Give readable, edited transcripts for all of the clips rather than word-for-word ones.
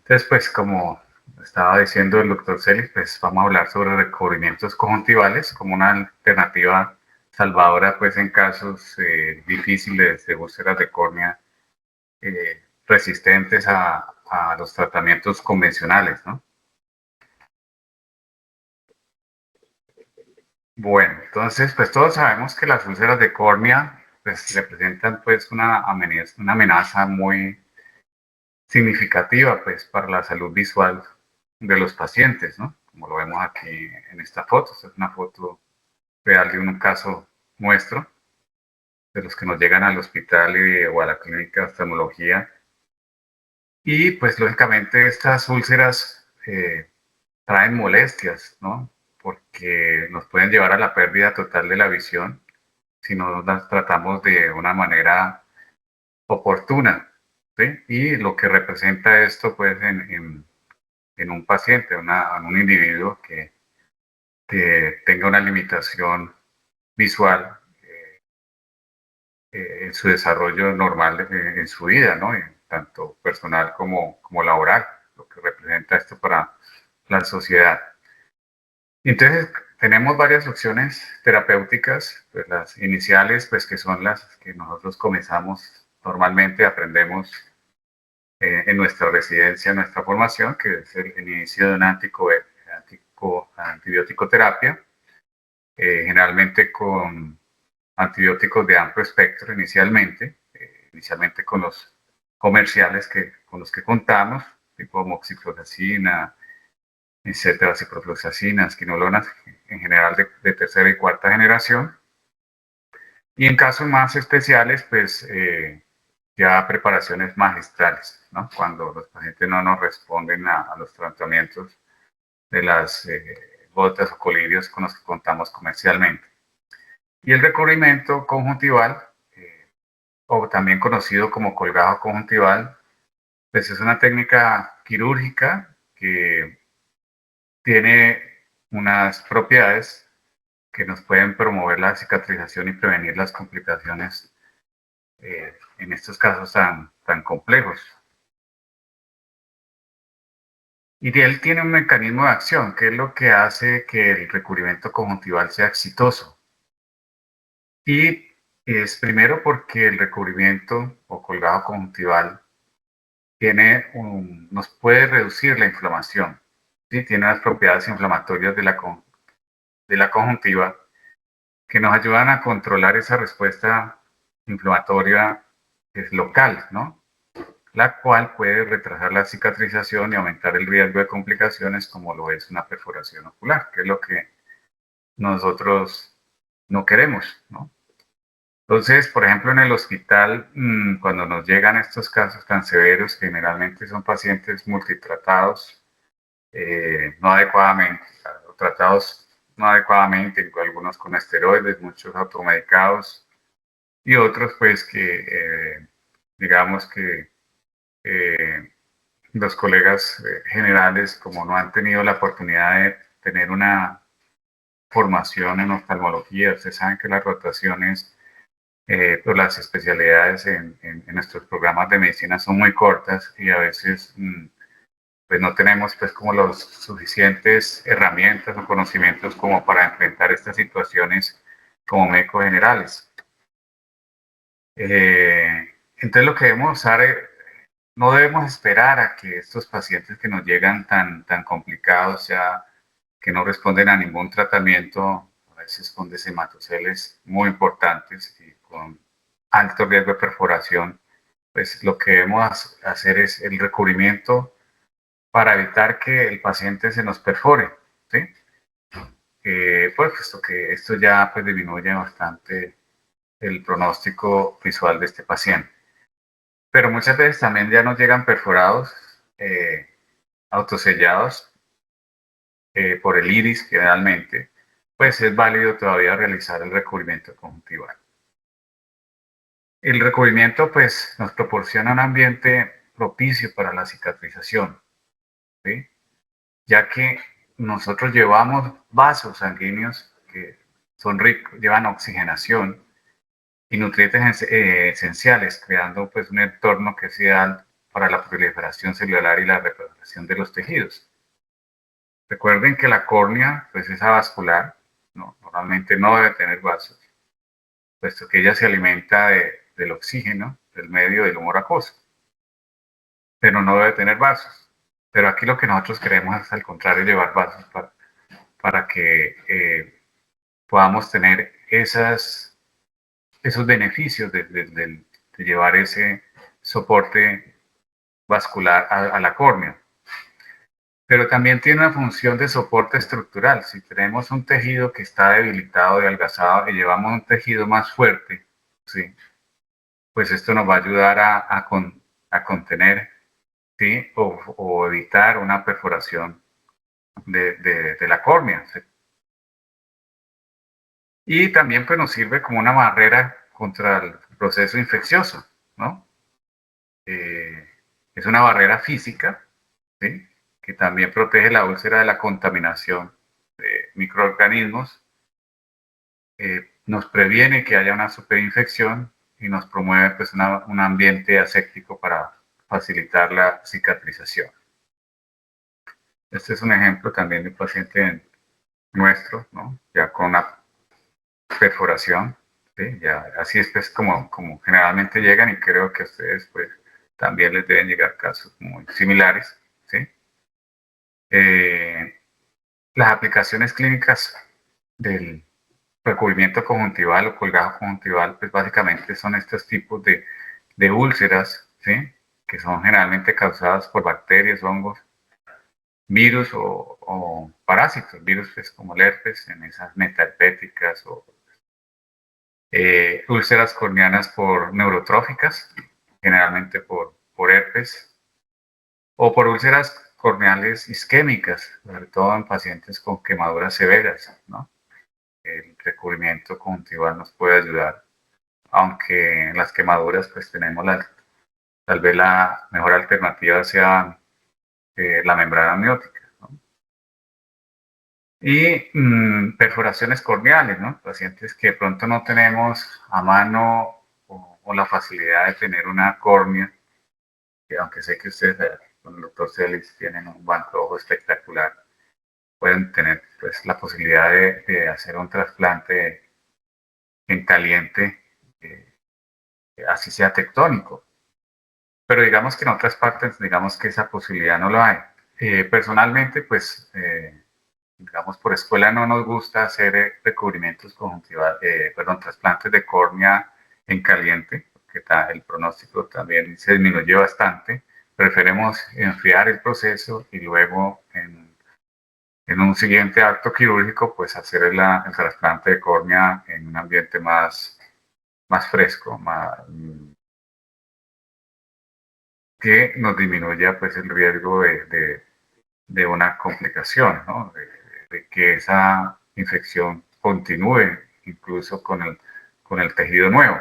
Entonces, pues como estaba diciendo el doctor Celis, pues vamos a hablar sobre recubrimientos conjuntivales como una alternativa salvadora pues en casos difíciles de úlceras de córnea resistentes a los tratamientos convencionales, ¿no? Bueno, entonces pues todos sabemos que las úlceras de córnea pues representan pues una amenaza muy significativa pues para la salud visual de los pacientes, ¿no? Como lo vemos aquí en esta foto. Esta es una foto real de un caso nuestro, de los que nos llegan al hospital o a la clínica de oftalmología. Y pues lógicamente estas úlceras traen molestias, ¿no? Porque nos pueden llevar a la pérdida total de la visión si no las tratamos de una manera oportuna, ¿sí? Y lo que representa esto pues en un paciente, en un individuo que tenga una limitación visual en su desarrollo normal en su vida, ¿no? Tanto personal como laboral, lo que representa esto para la sociedad. Entonces, tenemos varias opciones terapéuticas, pues las iniciales, pues que son las que nosotros comenzamos normalmente, aprendemos en nuestra residencia, en nuestra formación, que es el inicio de una antibiótico terapia, generalmente con antibióticos de amplio espectro inicialmente con los comerciales con los que contamos, tipo moxifloxacina, etcétera, ciprofloxacina, quinolonas, en general de tercera y cuarta generación. Y en casos más especiales, pues ya preparaciones magistrales, ¿no? Cuando los pacientes no nos responden a los tratamientos de las gotas o colirios con los que contamos comercialmente. Y el recubrimiento conjuntival, o también conocido como colgado conjuntival, pues es una técnica quirúrgica que tiene unas propiedades que nos pueden promover la cicatrización y prevenir las complicaciones en estos casos tan complejos. Y él tiene un mecanismo de acción, que es lo que hace que el recubrimiento conjuntival sea exitoso. Y es primero porque el recubrimiento o colgado conjuntival nos puede reducir la inflamación, ¿sí? Tiene unas propiedades inflamatorias de la conjuntiva que nos ayudan a controlar esa respuesta inflamatoria local, ¿no? La cual puede retrasar la cicatrización y aumentar el riesgo de complicaciones como lo es una perforación ocular, que es lo que nosotros no queremos, ¿no? Entonces, por ejemplo, en el hospital, cuando nos llegan estos casos tan severos, que generalmente son pacientes multitratados no adecuadamente, o tratados no adecuadamente, algunos con esteroides, muchos automedicados y otros pues que digamos que eh, los colegas generales como no han tenido la oportunidad de tener una formación en oftalmología, ustedes saben que las rotaciones pues las especialidades en nuestros programas de medicina son muy cortas y a veces pues no tenemos pues como las suficientes herramientas o conocimientos como para enfrentar estas situaciones como médicos generales. Entonces lo que debemos hacer, no debemos esperar a que estos pacientes que nos llegan tan complicados, ya que no responden a ningún tratamiento, a veces con desematoceles muy importantes y con alto riesgo de perforación, pues lo que debemos hacer es el recubrimiento para evitar que el paciente se nos perfore, ¿sí? Pues puesto que esto ya pues, disminuye bastante el pronóstico visual de este paciente. Pero muchas veces también ya nos llegan perforados, autosellados por el iris generalmente, pues es válido todavía realizar el recubrimiento conjuntival. El recubrimiento pues nos proporciona un ambiente propicio para la cicatrización, ¿sí? Ya que nosotros llevamos vasos sanguíneos que son ricos, llevan oxigenación y nutrientes esenciales, creando pues un entorno que es ideal para la proliferación celular y la vascularización de los tejidos. Recuerden que la córnea pues es avascular, ¿no? Normalmente no debe tener vasos, puesto que ella se alimenta del oxígeno del medio del humor acuoso, pero no debe tener vasos. Pero aquí lo que nosotros queremos es al contrario llevar vasos para que podamos tener esos beneficios de llevar ese soporte vascular a la córnea. Pero también tiene una función de soporte estructural. Si tenemos un tejido que está debilitado, adelgazado, y llevamos un tejido más fuerte, ¿sí? Pues esto nos va a ayudar a contener, ¿sí? O evitar una perforación de la córnea, ¿sí? Y también pues, nos sirve como una barrera contra el proceso infeccioso, ¿no? Es una barrera física, ¿sí? Que también protege la úlcera de la contaminación de microorganismos, nos previene que haya una superinfección y nos promueve pues, un ambiente aséptico para facilitar la cicatrización. Este es un ejemplo también de un paciente nuestro, ¿no? Ya con una perforación, ¿sí? Ya, así es pues, como generalmente llegan y creo que a ustedes pues, también les deben llegar casos muy similares, ¿sí? Las aplicaciones clínicas del recubrimiento conjuntival o colgajo conjuntival, pues básicamente son estos tipos de úlceras, ¿sí? Que son generalmente causadas por bacterias, hongos, virus o parásitos, virus pues, como el herpes, en esas metaherpéticas o úlceras corneanas por neurotróficas, generalmente por herpes, o por úlceras corneales isquémicas, sobre todo en pacientes con quemaduras severas, ¿no? El recubrimiento conjuntival nos puede ayudar, aunque en las quemaduras pues tenemos tal vez la mejor alternativa sea la membrana amniótica, ¿no? Y perforaciones corneales, ¿no? Pacientes que de pronto no tenemos a mano o la facilidad de tener una córnea, que aunque sé que ustedes con el doctor Celis tienen un banco ojo espectacular, pueden tener pues la posibilidad de hacer un trasplante en caliente, así sea tectónico. Pero digamos que en otras partes, digamos que esa posibilidad no lo hay. Personalmente, pues, digamos, por escuela no nos gusta hacer recubrimientos conjuntivales, perdón, trasplantes de córnea en caliente, porque el pronóstico también se disminuye bastante. Preferimos enfriar el proceso y luego en un siguiente acto quirúrgico, pues hacer el trasplante de córnea en un ambiente más fresco, que nos disminuya pues el riesgo de una complicación, ¿no? De que esa infección continúe incluso con el tejido nuevo.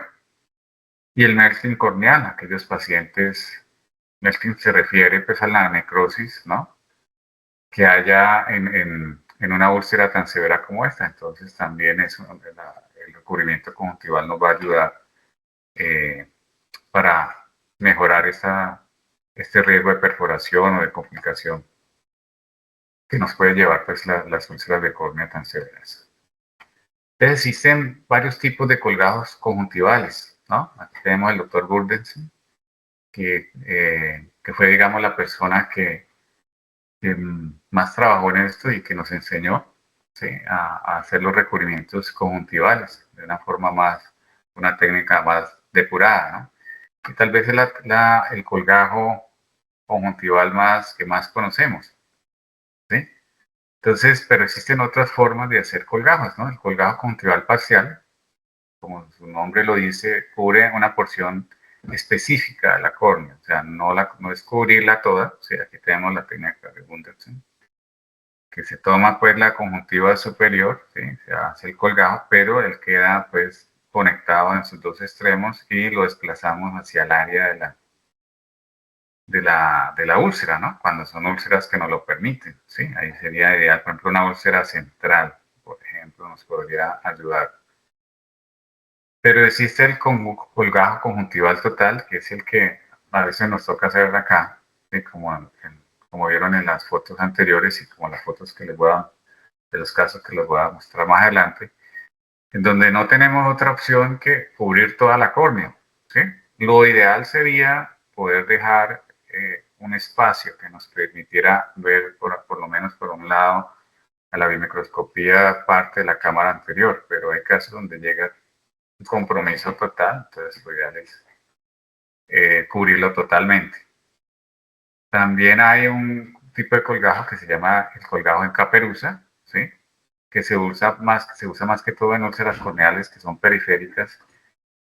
Y el melting corneal, aquellos pacientes, melting se refiere pues a la necrosis, ¿no? Que haya en una úlcera tan severa como esta. Entonces también el recubrimiento conjuntival nos va a ayudar para mejorar este riesgo de perforación o de complicación que nos puede llevar pues, las úlceras de córnea tan severas. Entonces existen varios tipos de colgajos conjuntivales, ¿no? Aquí tenemos el doctor Guldensen, que fue, digamos, la persona que más trabajó en esto y que nos enseñó, ¿sí? A hacer los recubrimientos conjuntivales de una forma una técnica más depurada, ¿no? Y tal vez es el colgajo conjuntival que más conocemos, ¿sí? Entonces, pero existen otras formas de hacer colgajos, ¿no? El colgajo conjuntival parcial, como su nombre lo dice, cubre una porción específica de la córnea, o sea, no es cubrirla toda, o sea, aquí tenemos la técnica de Gundersen, que se toma pues la conjuntiva superior, ¿sí? Se hace el colgajo, pero él queda pues conectado en sus dos extremos y lo desplazamos hacia el área de la úlcera, ¿no? Cuando son úlceras que nos lo permiten, ¿sí? Ahí sería ideal, por ejemplo, una úlcera central, por ejemplo, nos podría ayudar. Pero existe el colgajo conjuntival total, que es el que a veces nos toca hacer acá, ¿sí? Como como vieron en las fotos anteriores y como las fotos que les voy a, de los casos que les voy a mostrar más adelante, en donde no tenemos otra opción que cubrir toda la córnea, ¿sí? Lo ideal sería poder dejar un espacio que nos permitiera ver por lo menos por un lado a la bimicroscopía parte de la cámara anterior, pero hay casos donde llega un compromiso total, entonces lo ideal es cubrirlo totalmente. También hay un tipo de colgajo que se llama el colgajo en caperuza, ¿sí? Que se usa más que todo en úlceras corneales que son periféricas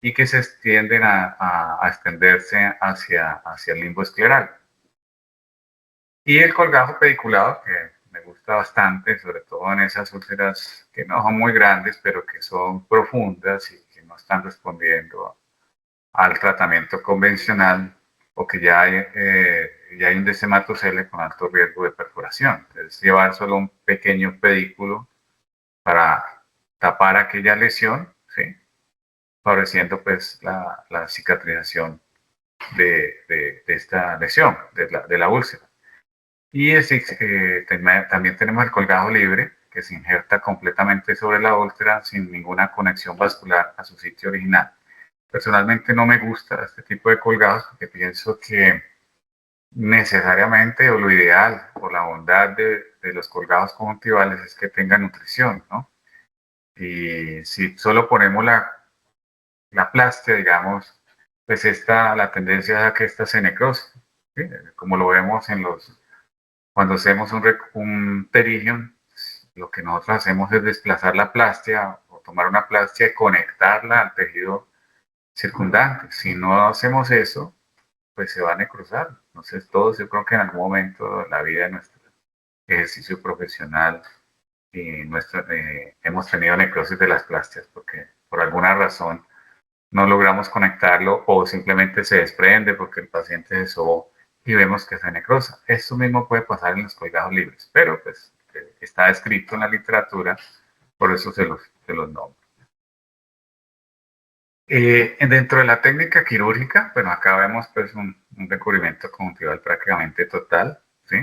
y que se tienden a extenderse hacia el limbo escleral. Y el colgajo pediculado, que me gusta bastante, sobre todo en esas úlceras que no son muy grandes, pero que son profundas y que no están respondiendo al tratamiento convencional o que ya hay un deshematocele con alto riesgo de perforación. Entonces, llevar solo un pequeño pedículo para tapar aquella lesión, ¿sí? Favoreciendo pues la cicatrización de esta lesión, de la úlcera. Y también tenemos el colgajo libre, que se injerta completamente sobre la úlcera sin ninguna conexión vascular a su sitio original. Personalmente no me gusta este tipo de colgados porque pienso que necesariamente o lo ideal o la bondad de los colgados conjuntivales es que tengan nutrición, ¿no? Y si solo ponemos la plastia, digamos, pues la tendencia es a que esta se necrose, ¿sí? Como lo vemos cuando hacemos un pterigion, lo que nosotros hacemos es desplazar la plastia o tomar una plastia y conectarla al tejido circundante. Si no hacemos eso, pues se van a cruzar. Entonces todos yo creo que en algún momento de la vida de nuestro ejercicio profesional hemos tenido necrosis de las plastias porque por alguna razón no logramos conectarlo o simplemente se desprende porque el paciente se sobó y vemos que se necrosa. Esto mismo puede pasar en los colgados libres, pero pues está escrito en la literatura, por eso se los nombro. Dentro de la técnica quirúrgica, bueno, acá vemos pues un recubrimiento conjuntival prácticamente total, ¿sí?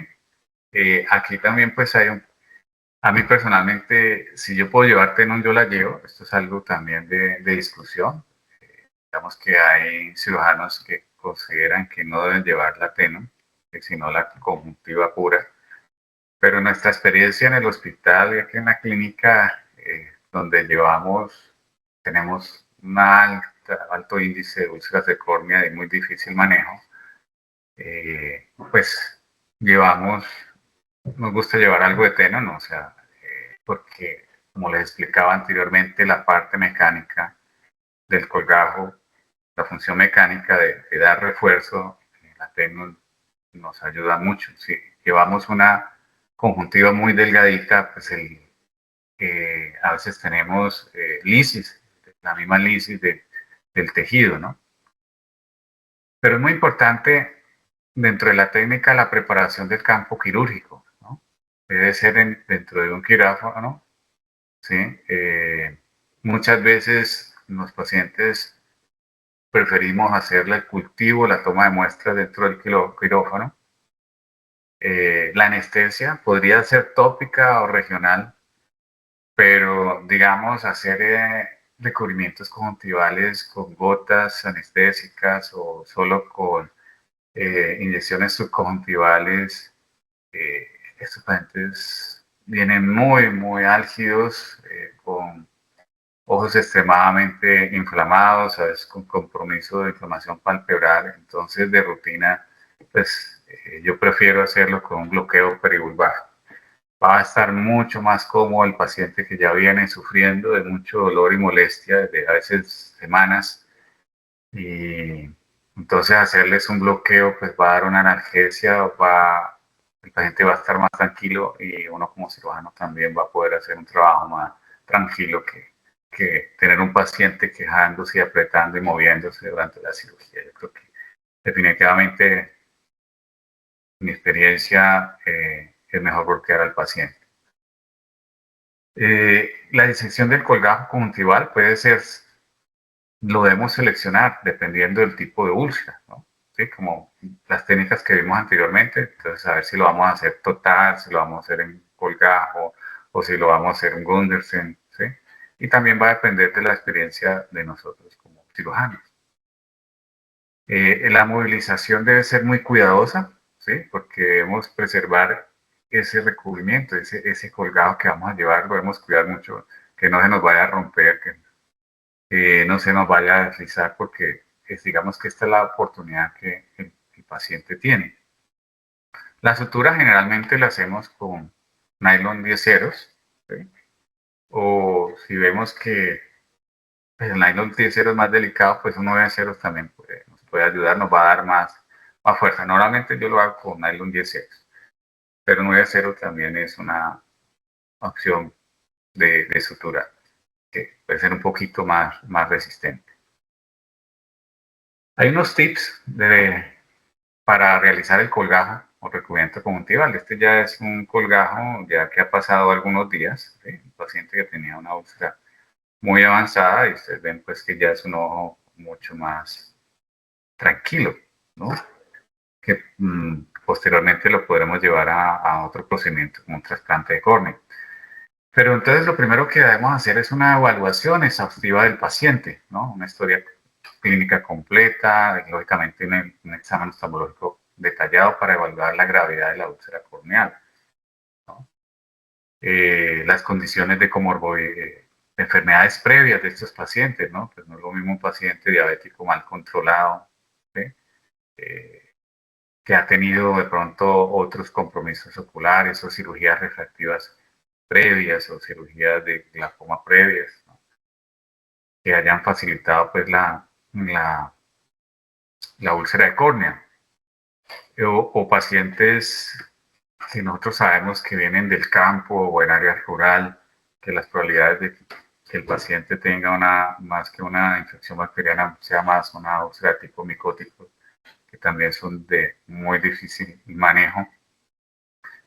Aquí también pues a mí personalmente, si yo puedo llevar tenón, yo la llevo, esto es algo también de discusión, digamos que hay cirujanos que consideran que no deben llevar la tenón, sino la conjuntiva pura, pero nuestra experiencia en el hospital y aquí en la clínica donde tenemos un alto índice de úlceras de córnea de muy difícil manejo, pues nos gusta llevar algo de tenón, ¿no? O sea, porque como les explicaba anteriormente, la parte mecánica del colgajo, la función mecánica de dar refuerzo, la tenón nos ayuda mucho. Si llevamos una conjuntiva muy delgadita, pues a veces tenemos lisis, la misma lisis del tejido, ¿no? Pero es muy importante dentro de la técnica la preparación del campo quirúrgico, ¿no? Debe ser dentro de un quirófano, ¿sí? Muchas veces los pacientes preferimos hacerle el cultivo, la toma de muestras dentro del quirófano. La anestesia podría ser tópica o regional, pero digamos hacer recubrimientos conjuntivales con gotas anestésicas o solo con inyecciones subconjuntivales, estos pacientes vienen muy álgidos, con ojos extremadamente inflamados, a veces con compromiso de inflamación palpebral, entonces de rutina, pues yo prefiero hacerlo con un bloqueo perivulvar. Va a estar mucho más cómodo el paciente que ya viene sufriendo de mucho dolor y molestia desde a veces semanas y entonces hacerles un bloqueo pues va a dar una analgesia, el paciente va a estar más tranquilo y uno como cirujano también va a poder hacer un trabajo más tranquilo que tener un paciente quejándose y apretando y moviéndose durante la cirugía. Yo creo que definitivamente mi experiencia es mejor bloquear al paciente. La disección del colgajo conjuntival lo debemos seleccionar dependiendo del tipo de úlcera, ¿no? ¿sí? Como las técnicas que vimos anteriormente, entonces a ver si lo vamos a hacer total, si lo vamos a hacer en colgajo o si lo vamos a hacer en Gundersen, ¿sí? Y también va a depender de la experiencia de nosotros como cirujanos. La movilización debe ser muy cuidadosa, ¿sí? Porque debemos preservar ese recubrimiento, ese colgado que vamos a llevar, lo debemos cuidar mucho, que no se nos vaya a romper, que no se nos vaya a deslizar, porque digamos que esta es la oportunidad que el paciente tiene. La sutura generalmente la hacemos con nylon 10 ceros, ¿sí? O si vemos que pues, el nylon 10 ceros es más delicado, pues un 9 ceros también nos puede ayudar, nos va a dar más fuerza. Normalmente yo lo hago con nylon 10 ceros, pero 9 ceros también es una opción de sutura que puede ser un poquito más resistente. Hay unos tips para realizar el colgajo o recubrimiento conjuntival. Este ya es un colgajo ya que ha pasado algunos días, ¿sí? Un paciente que tenía una úlcera muy avanzada y ustedes ven pues que ya es un ojo mucho más tranquilo, ¿no? Que posteriormente lo podremos llevar a otro procedimiento como un trasplante de córnea. Pero entonces lo primero que debemos hacer es una evaluación exhaustiva del paciente, ¿no? Una historia clínica completa, lógicamente un examen oftalmológico detallado para evaluar la gravedad de la úlcera corneal, ¿no? Las condiciones de enfermedades previas de estos pacientes, ¿no? Pues no es lo mismo un paciente diabético mal controlado, ¿sí? Que ha tenido de pronto otros compromisos oculares o cirugías refractivas previas o cirugías de glaucoma previas, ¿no? Que hayan facilitado pues la úlcera de córnea. O pacientes que nosotros sabemos que vienen del campo o en área rural, que las probabilidades de que el paciente tenga más que una infección bacteriana, sea más una úlcera tipo micótico, que también son de muy difícil manejo,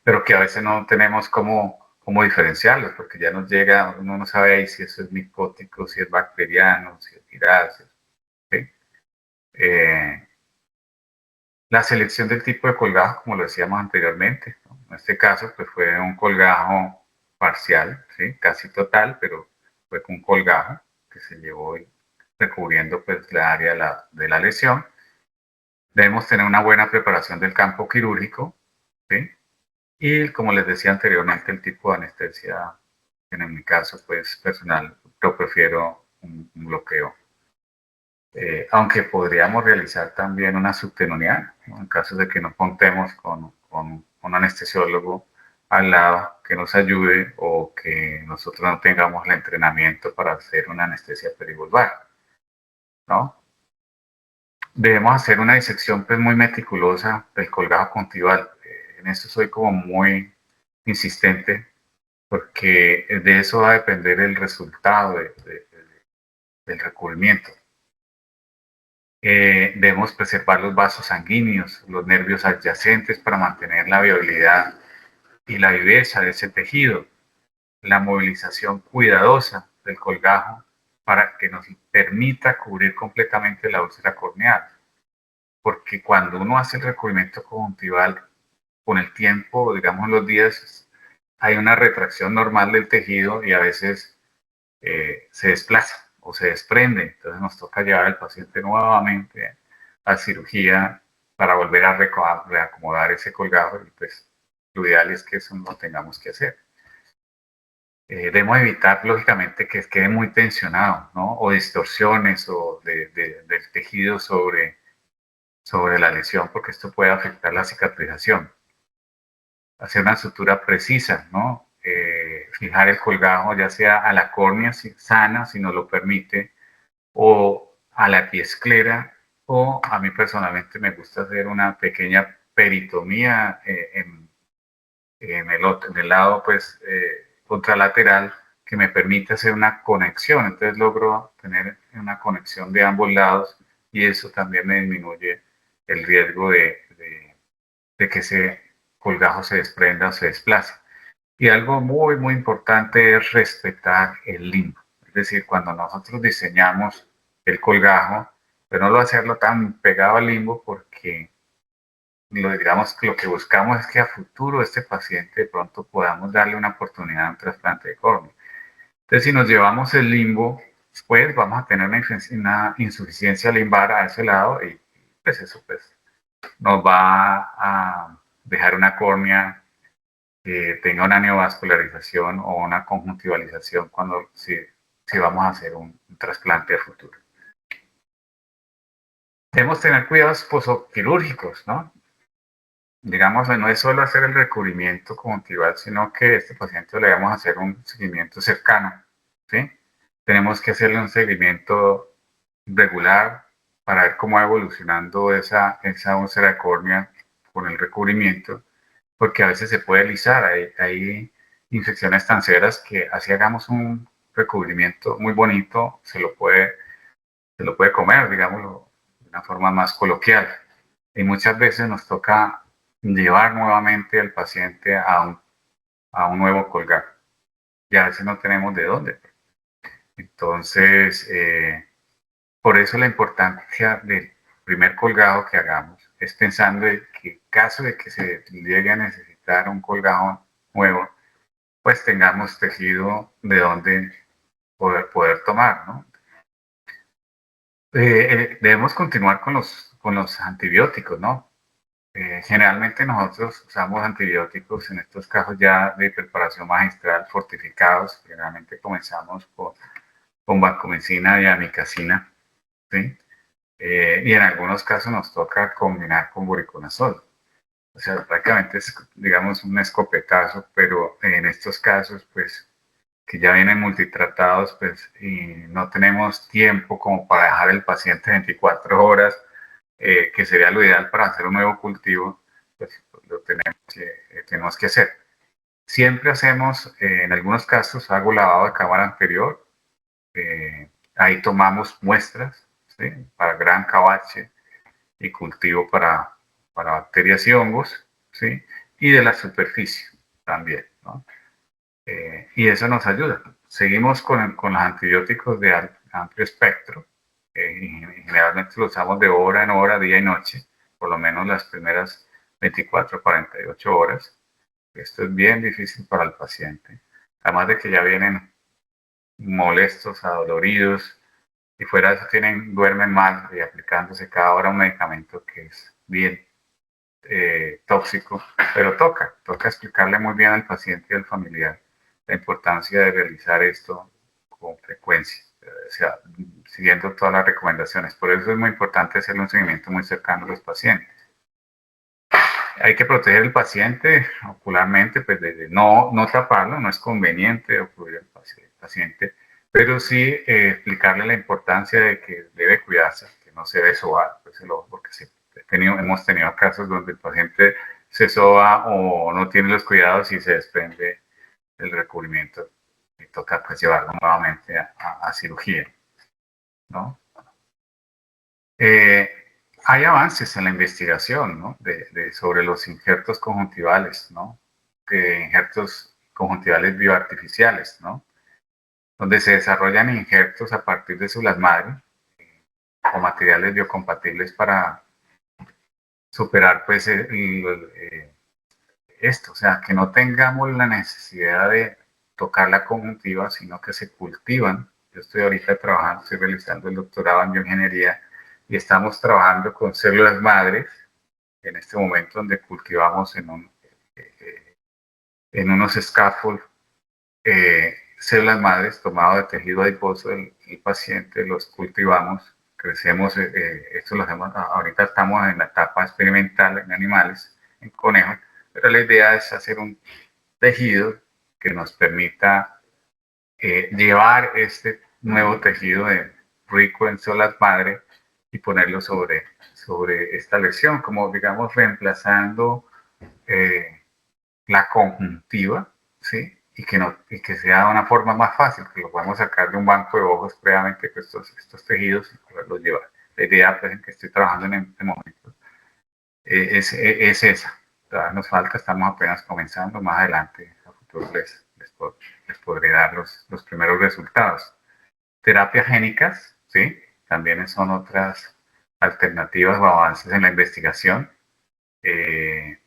pero que a veces no tenemos cómo diferenciarlos, porque ya nos llega, uno no sabe ahí si eso es micótico, si es bacteriano, si es viral, ¿sí? La selección del tipo de colgajo, como lo decíamos anteriormente, ¿no? En este caso, pues fue un colgajo parcial, ¿sí? Casi total, pero fue con un colgajo que se llevó recubriendo pues la área de la lesión. Debemos tener una buena preparación del campo quirúrgico, ¿sí? Y como les decía anteriormente, el tipo de anestesia, en mi caso, pues personal, yo prefiero un bloqueo. Aunque podríamos realizar también una subtenonial, ¿no? En caso de que no contemos con un anestesiólogo al lado que nos ayude o que nosotros no tengamos el entrenamiento para hacer una anestesia perivulvar, ¿no? Debemos hacer una disección pues, muy meticulosa del colgajo contival. En esto soy como muy insistente porque de eso va a depender el resultado del recubrimiento. Debemos preservar los vasos sanguíneos, los nervios adyacentes para mantener la viabilidad y la viveza de ese tejido. La movilización cuidadosa del colgajo para que nos permita cubrir completamente la úlcera corneal. Porque cuando uno hace el recubrimiento conjuntival, con el tiempo, digamos los días, hay una retracción normal del tejido y a veces se desplaza o se desprende. Entonces nos toca llevar al paciente nuevamente a cirugía para volver a reacomodar ese colgajo y pues lo ideal es que eso no lo tengamos que hacer. Debemos evitar, lógicamente, que quede muy tensionado, ¿no? O distorsiones o del tejido sobre la lesión, porque esto puede afectar la cicatrización. Hacer una sutura precisa, ¿no? Fijar el colgajo ya sea a la córnea sana, si nos lo permite, o a la epiesclera, o a mí personalmente me gusta hacer una pequeña peritomía en el lado pues contralateral que me permite hacer una conexión. Entonces logro tener una conexión de ambos lados y eso también me disminuye el riesgo de que ese colgajo se desprenda o se desplace. Y algo muy importante es respetar el limbo. Es decir, cuando nosotros diseñamos el colgajo, pero no hacerlo tan pegado al limbo porque digamos que lo que buscamos es que a futuro este paciente de pronto podamos darle una oportunidad a un trasplante de córnea. Entonces, si nos llevamos el limbo, pues vamos a tener una insuficiencia limbar a ese lado y pues eso pues nos va a dejar una córnea que tenga una neovascularización o una conjuntivalización si vamos a hacer un trasplante a futuro. Debemos tener cuidados posoquirúrgicos, ¿no? Digamos, no es solo hacer el recubrimiento conjuntival, sino que a este paciente le vamos a hacer un seguimiento cercano, ¿sí? Tenemos que hacerle un seguimiento regular para ver cómo va evolucionando esa úlcera de córnea con el recubrimiento, porque a veces se puede lisar, hay infecciones tan severas que así hagamos un recubrimiento muy bonito, se lo puede comer, digámoslo, de una forma más coloquial. Y muchas veces nos toca llevar nuevamente al paciente a un nuevo colgar. Y a veces no tenemos de dónde. Entonces, por eso la importancia del primer colgado que hagamos es pensando en que en caso de que se llegue a necesitar un colgado nuevo, pues tengamos tejido de donde poder tomar, ¿no? Debemos continuar con los antibióticos, ¿no? Generalmente nosotros usamos antibióticos en estos casos ya de preparación magistral fortificados. Generalmente comenzamos con vancomicina y amikacina, ¿sí? Y en algunos casos nos toca combinar con voriconazol. O sea, prácticamente es, digamos, un escopetazo, pero en estos casos, pues, que ya vienen multitratados, pues, y no tenemos tiempo como para dejar el paciente 24 horas, que sería lo ideal para hacer un nuevo cultivo, pues lo tenemos que hacer. Siempre hacemos, en algunos casos, hago lavado de cámara anterior, ahí tomamos muestras, ¿sí? Para gran cabache y cultivo para bacterias y hongos, ¿sí? Y de la superficie también, ¿no? Y eso nos ayuda. Seguimos con los antibióticos de amplio espectro, y generalmente lo usamos de hora en hora, día y noche, por lo menos las primeras 24 a 48 horas. Esto es bien difícil para el paciente. Además de que ya vienen molestos, adoloridos, y fuera de eso duermen mal y aplicándose cada hora un medicamento que es bien tóxico, pero toca explicarle muy bien al paciente y al familiar la importancia de realizar esto con frecuencia, o sea, siguiendo todas las recomendaciones. Por eso es muy importante hacer un seguimiento muy cercano a los pacientes. Hay que proteger al paciente ocularmente, pues de no taparlo, no es conveniente ocluir al paciente, pero sí explicarle la importancia de que debe cuidarse, que no se debe sobar pues, el ojo, porque hemos tenido casos donde el paciente se soba o no tiene los cuidados y se desprende el recubrimiento y toca pues llevarlo nuevamente a cirugía, ¿no? Eh, hay avances en la investigación, ¿no? Sobre los injertos conjuntivales, ¿no? Injertos conjuntivales bioartificiales, ¿no? Donde se desarrollan injertos a partir de células madre o materiales biocompatibles para superar, pues, esto, o sea, que no tengamos la necesidad de tocar la conjuntiva, sino que se cultivan. Yo estoy ahorita trabajando, estoy realizando el doctorado en bioingeniería y estamos trabajando con células madres en este momento donde cultivamos en unos scaffolds células madres tomadas de tejido adiposo del paciente, los cultivamos, crecemos, esto lo hacemos, ahorita estamos en la etapa experimental en animales, en conejos, pero la idea es hacer un tejido que nos permita llevar este nuevo tejido rico en células madre y ponerlo sobre esta lesión, como digamos reemplazando la conjuntiva, ¿sí? Y que sea de una forma más fácil, que lo podamos sacar de un banco de ojos previamente con estos tejidos y poderlos llevar. La idea pues, en que estoy trabajando en este momento es esa. Todavía nos falta, estamos apenas comenzando, más adelante a futuro les podré dar los primeros resultados. Terapias génicas, ¿sí? También son alternativas o avances en la investigación que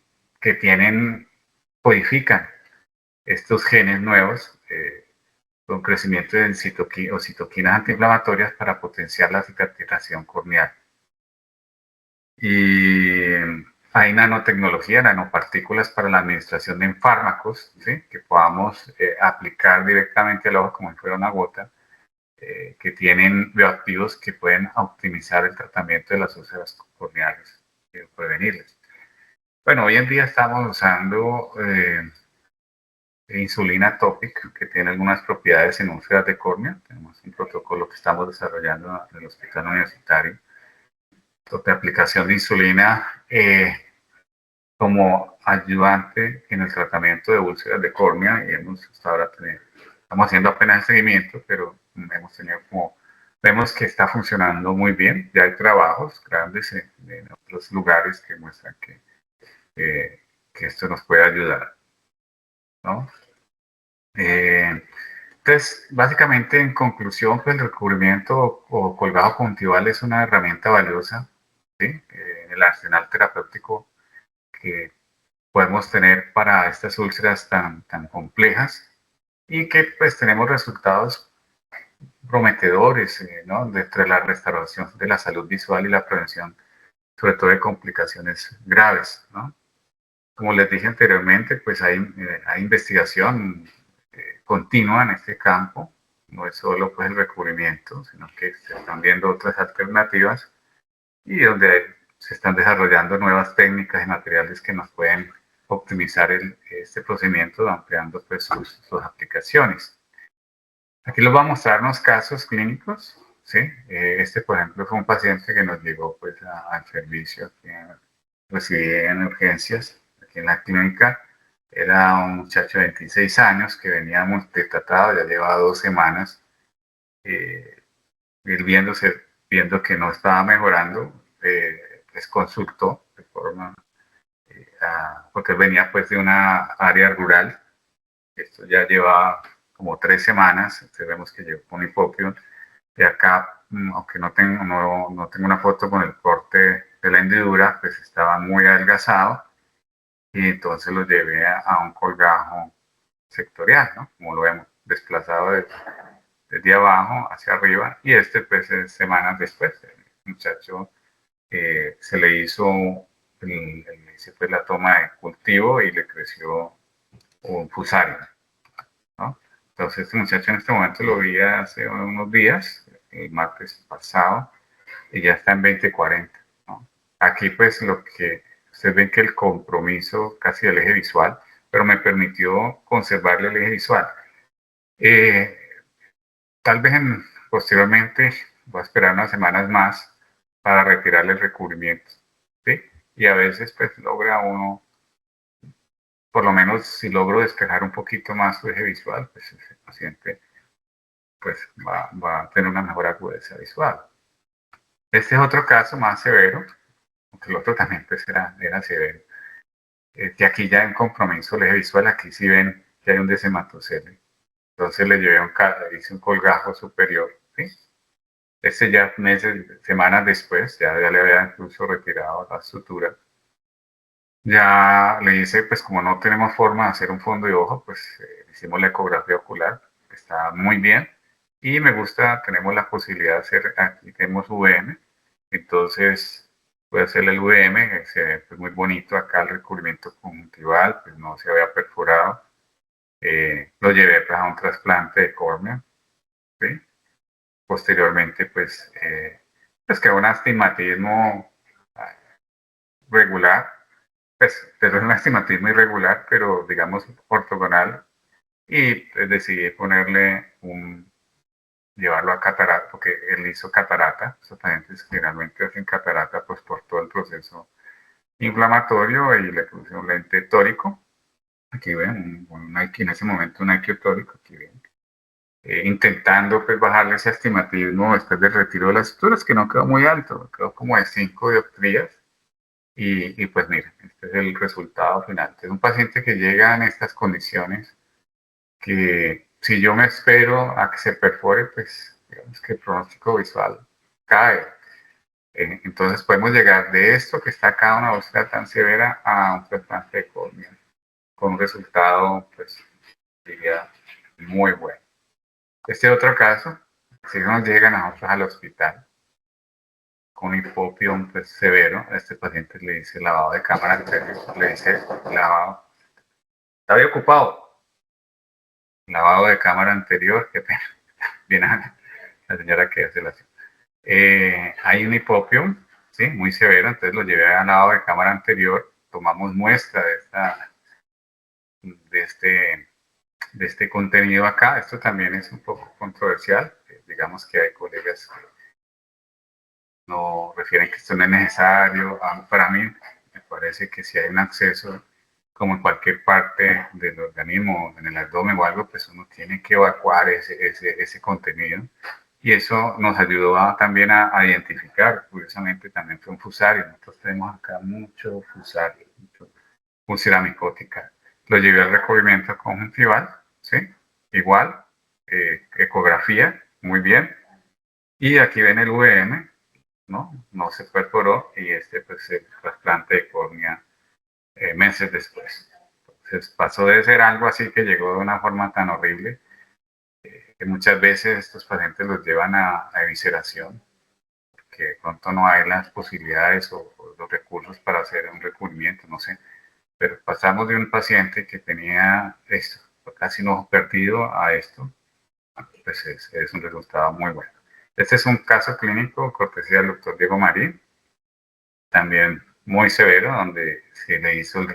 codifican estos genes nuevos con crecimiento de citoquinas antiinflamatorias para potenciar la cicatrización corneal. Y hay nanotecnología, nanopartículas para la administración de fármacos, ¿sí? Que podamos aplicar directamente al ojo como si fuera una gota, que tienen bioactivos que pueden optimizar el tratamiento de las úlceras corneales y prevenirles. Bueno, hoy en día estamos usando insulina tópica, que tiene algunas propiedades en úlceras de córnea. Tenemos un protocolo que estamos desarrollando en el hospital universitario de aplicación de insulina como ayudante en el tratamiento de úlceras de córnea, y hasta ahora estamos haciendo apenas el seguimiento, pero vemos que está funcionando muy bien. Ya hay trabajos grandes en otros lugares que muestran que esto nos puede ayudar, ¿no? Entonces, básicamente, en conclusión, pues el recubrimiento o colgado conjuntival es una herramienta valiosa, ¿sí? En el arsenal terapéutico que podemos tener para estas úlceras tan complejas y que pues tenemos resultados prometedores, ¿no? Entre la restauración de la salud visual y la prevención, sobre todo de complicaciones graves, ¿no? Como les dije anteriormente, pues hay investigación continua en este campo, no es solo pues el recubrimiento, sino que se están viendo otras alternativas y donde se están desarrollando nuevas técnicas y materiales que nos pueden optimizar este procedimiento, ampliando pues sus aplicaciones. Aquí les voy a mostrar unos casos clínicos, ¿sí? Este, por ejemplo, fue un paciente que nos llegó pues al servicio, que residía en urgencias, aquí en la clínica. Era un muchacho de 26 años que venía multitratado, ya llevaba 2 semanas, él viendo que no estaba mejorando, les consultó de forma, porque él venía pues de una área rural. Esto ya lleva como 3 semanas, entonces vemos que llegó con hipopion. Y acá, aunque no tengo una foto con el corte de la hendidura, pues estaba muy adelgazado y entonces lo llevé a un colgajo sectorial, ¿no? Como lo vemos, desplazado desde abajo hacia arriba, y este pues semanas después, el muchacho se le hizo pues, la toma de cultivo y le creció un fusario, ¿no? Entonces este muchacho en este momento lo vi hace unos días, el martes pasado, y ya está en 20/40, ¿no? Aquí pues lo que ustedes ven que el compromiso casi del eje visual, pero me permitió conservarle el eje visual. Eh, Tal vez posteriormente voy a esperar unas semanas más para retirarle el recubrimiento, ¿sí? Y a veces pues logra uno, por lo menos si logro despejar un poquito más su eje visual, pues ese paciente pues va a tener una mejor agudeza visual. Este es otro caso más severo, aunque el otro también pues era severo. Que aquí ya hay un compromiso del eje visual, aquí sí ven que hay un desematocele. Entonces le hice un colgajo superior, ¿sí? Este ya semanas después, ya le había incluso retirado la sutura. Ya le hice, pues como no tenemos forma de hacer un fondo de ojo, pues hicimos la ecografía ocular, está muy bien. Y me gusta, tenemos la posibilidad de hacer, aquí tenemos VM, entonces voy a hacerle el VM, se ve pues, muy bonito acá el recubrimiento conjuntival, pues no se había perforado. Lo llevé pues, a un trasplante de córnea, ¿sí? Posteriormente, pues quedó un astigmatismo regular, pero es un astigmatismo irregular, pero digamos ortogonal, y pues, decidí llevarlo a catarata, porque él hizo catarata. Los pacientes generalmente hacen catarata pues por todo el proceso inflamatorio, y le puse un lente tórico. Aquí ven, en ese momento un Nike tórico, aquí ven. Intentando pues bajarle ese astigmatismo después del retiro de las suturas, que no quedó muy alto, quedó como de 5 dioptrías. Y pues mira, este es el resultado final. Es un paciente que llega en estas condiciones que si yo me espero a que se perfore, pues digamos que el pronóstico visual cae. Entonces podemos llegar de esto que está acá, una úlcera tan severa, a un trasplante de córnea, con un resultado, pues, diría, muy bueno. Este otro caso, si nos llegan a nosotros al hospital con hipopión pues, severo, a este paciente le dice lavado de cámara anterior, le dice lavado, está bien ocupado, lavado de cámara anterior, qué pena, viene la señora que hace la hay un hipopión, ¿sí? Muy severo, entonces lo llevé al lavado de cámara anterior, tomamos muestra de este, de este contenido acá. Esto también es un poco controversial. Digamos que hay colegas que no refieren que esto no es necesario. Para mí me parece que si hay un acceso, como en cualquier parte del organismo, en el abdomen o algo, pues uno tiene que evacuar ese contenido. Y eso nos ayudó también a identificar. Curiosamente también fue un fusario. Nosotros tenemos acá mucho fusario, mucho úlcera micótica. Lo llevé al recubrimiento conjuntival, ¿sí? Igual, ecografía, muy bien. Y aquí ven el VM, ¿no? No se perforó y este pues el trasplante de córnea meses después. Entonces pasó de ser algo así que llegó de una forma tan horrible que muchas veces estos pacientes los llevan a evisceración, que de pronto no hay las posibilidades o los recursos para hacer un recubrimiento, no sé. Pero pasamos de un paciente que tenía esto, casi un ojo perdido, a esto, pues es un resultado muy bueno. Este es un caso clínico, cortesía del doctor Diego Marín, también muy severo, donde se le hizo el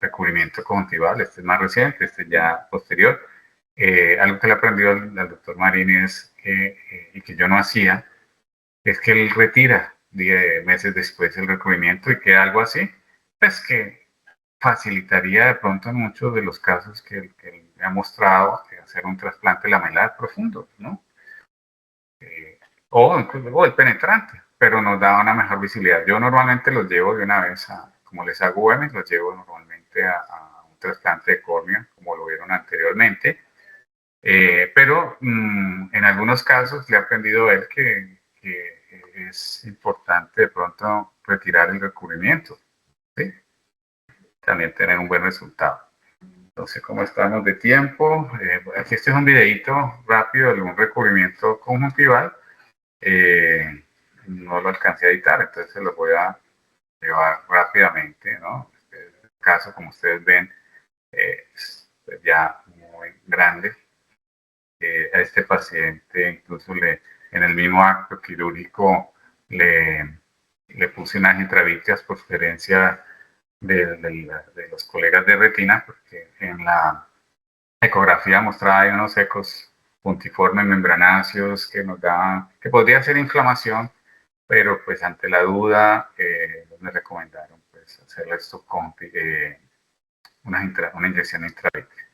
recubrimiento conjuntival. Este es más reciente, este ya posterior. Algo que le aprendió al doctor Marín es que, y que yo no hacía, es que él retira 10 meses después el recubrimiento y queda algo así, pues que facilitaría de pronto en muchos de los casos que él ha mostrado hacer un trasplante lamelar profundo, ¿no? O el penetrante, pero nos da una mejor visibilidad. Yo normalmente los llevo de una vez como les hago UM, los llevo normalmente a un trasplante de córnea, como lo vieron anteriormente. Pero en algunos casos le he aprendido a ver que es importante de pronto retirar el recubrimiento, ¿sí? También tener un buen resultado. Entonces, ¿cómo estamos de tiempo? Aquí este es un videito rápido de un recubrimiento conjuntival. No lo alcancé a editar, entonces se lo voy a llevar rápidamente, ¿no? Este caso, como ustedes ven, es ya muy grande. A este paciente incluso en el mismo acto quirúrgico le puse unas intravítreas por sugerencia de los colegas de retina, porque en la ecografía mostraba ahí unos ecos puntiformes membranáceos que nos daban, que podría ser inflamación, pero pues ante la duda me recomendaron pues hacerle esto con una inyección intravítrea.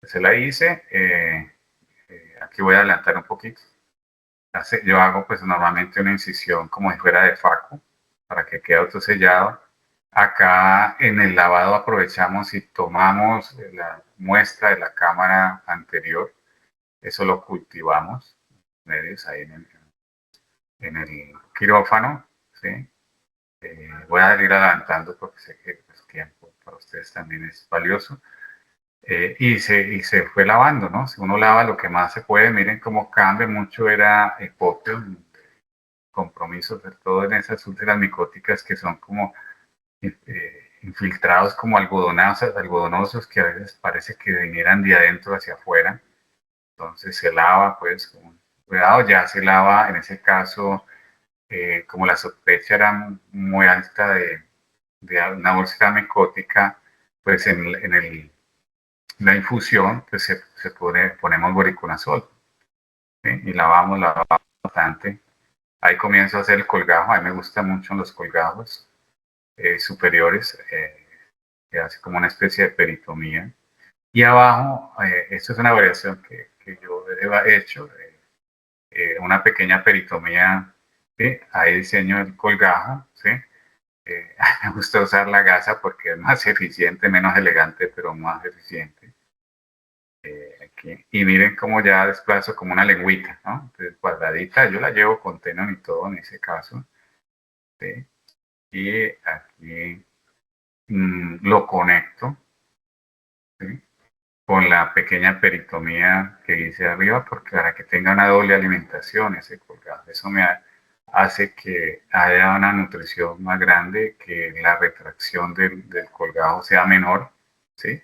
Se la hice, aquí voy a adelantar un poquito. Yo hago pues normalmente una incisión como si fuera de faco para que quede autosellado. Acá en el lavado aprovechamos y tomamos la muestra de la cámara anterior, eso lo cultivamos, medios ahí en el quirófano, ¿sí? Voy a ir adelantando porque sé que el tiempo para ustedes también es valioso. Y se fue lavando, ¿no? Si uno lava lo que más se puede, miren cómo cambia mucho, era epopio, compromisos, sobre todo en esas úlceras micóticas que son como infiltrados como algodonosos que a veces parece que vinieran de adentro hacia afuera. Entonces se lava, pues, con cuidado, ya se lava, en ese caso, como la sospecha era muy alta de una úlcera micótica, pues la infusión, pues ponemos boriconazol, ¿sí? Y lavamos bastante. Ahí comienzo a hacer el colgajo, a mí me gustan mucho los colgajos superiores, que hace como una especie de peritomía. Y abajo, esto es una variación que yo he hecho, una pequeña peritomía, ¿sí? Ahí diseño el colgajo, ¿sí? Me gusta usar la gasa porque es más eficiente, menos elegante, pero más eficiente. Aquí. Y miren cómo ya desplazo como una lengüita, ¿no? Entonces, cuadradita, yo la llevo con tenón y todo en ese caso. ¿Sí? Y aquí lo conecto, ¿sí? Con la pequeña peritomía que hice arriba, porque para que tenga una doble alimentación ese colgado. Eso me hace que haya una nutrición más grande, que la retracción del colgado sea menor, ¿sí?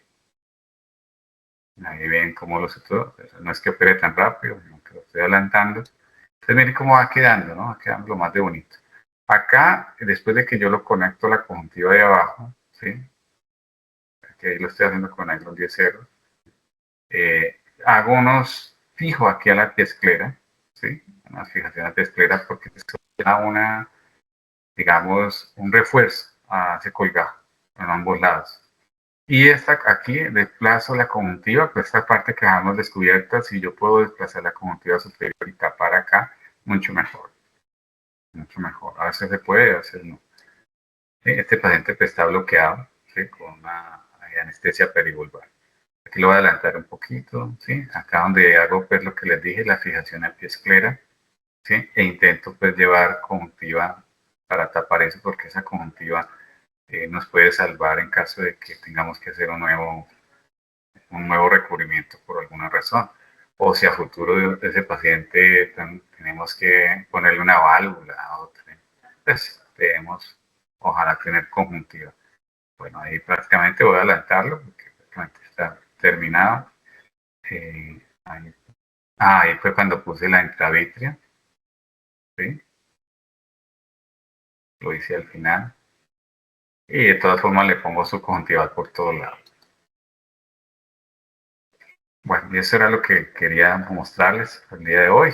Ahí ven cómo los otros, no es que opere tan rápido, sino que lo estoy adelantando. Entonces miren cómo va quedando, ¿no? Va quedando lo más de bonito. Acá, después de que yo lo conecto a la conjuntiva de abajo, ¿sí? Que ahí lo estoy haciendo con nylon 10 ceros, hago unos fijo aquí a la piezclera, ¿sí? Unas fijaciones a la piezclera porque eso da una, digamos, un refuerzo a ese colgado en ambos lados. Y esta aquí desplazo la conjuntiva, pues esta parte que dejamos descubierta, si yo puedo desplazar la conjuntiva superior y tapar acá, mucho mejor, mucho mejor. A veces se puede, a veces no. Este paciente pues, está bloqueado, ¿sí? Con una anestesia perivulvar. Aquí lo voy a adelantar un poquito, ¿sí? Acá donde hago pues lo que les dije, la fijación a piezclera, ¿sí? E intento pues llevar conjuntiva para tapar eso, porque esa conjuntiva nos puede salvar en caso de que tengamos que hacer un nuevo recubrimiento por alguna razón. O si a futuro de ese paciente tenemos que ponerle una válvula, otra, pues debemos ojalá tener conjuntiva. Bueno, ahí prácticamente voy a adelantarlo porque prácticamente está terminado. Ahí, ahí fue cuando puse la intravítrea, ¿sí? Lo hice al final. Y de todas formas le pongo su conjuntival por todos lados. Bueno, y eso era lo que quería mostrarles el día de hoy.